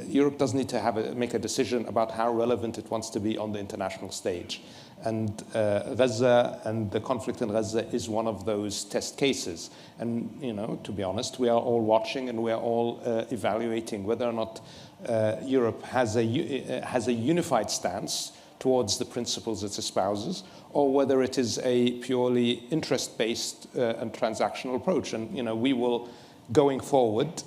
Europe does need to make a decision about how relevant it wants to be on the international stage. And Gaza and the conflict in Gaza is one of those test cases. And, to be honest, we are all watching and we are all evaluating whether or not Europe has a unified stance towards the principles it espouses, or whether it is a purely interest-based and transactional approach. And, we will, going forward,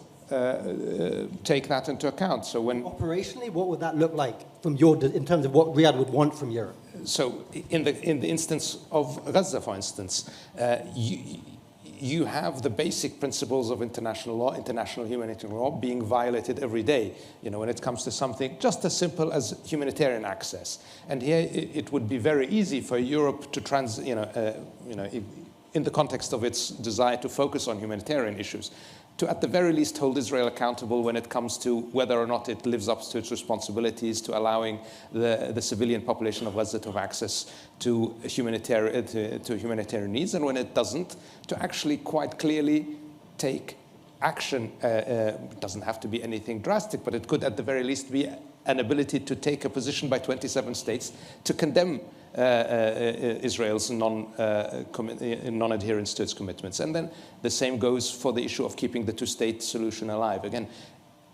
take that into account. So when operationally, what would that look like from in terms of what Riyadh would want from Europe? So in the instance of Gaza, for instance, you have the basic principles of international law, international humanitarian law being violated every day, when it comes to something just as simple as humanitarian access. And here it would be very easy for Europe to in the context of its desire to focus on humanitarian issues, to at the very least hold Israel accountable when it comes to whether or not it lives up to its responsibilities to allowing the civilian population of Gaza to have access to humanitarian needs, and when it doesn't, to actually quite clearly take action. It doesn't have to be anything drastic, but it could at the very least be an ability to take a position by 27 states to condemn Israel's non-adherence to its commitments. And then the same goes for the issue of keeping the two-state solution alive. Again,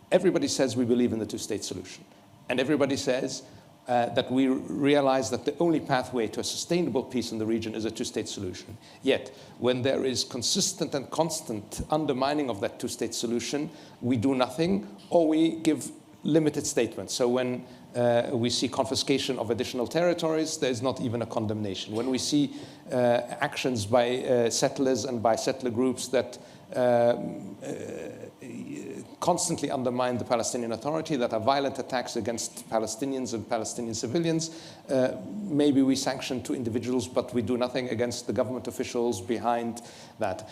everybody says we believe in the two-state solution. And everybody says that we realize that the only pathway to a sustainable peace in the region is a two-state solution. Yet, when there is consistent and constant undermining of that two-state solution, we do nothing, or we give limited statements. So when we see confiscation of additional territories, there's not even a condemnation. When we see actions by settlers and by settler groups that constantly undermine the Palestinian Authority, that are violent attacks against Palestinians and Palestinian civilians, maybe we sanction two individuals, but we do nothing against the government officials behind that.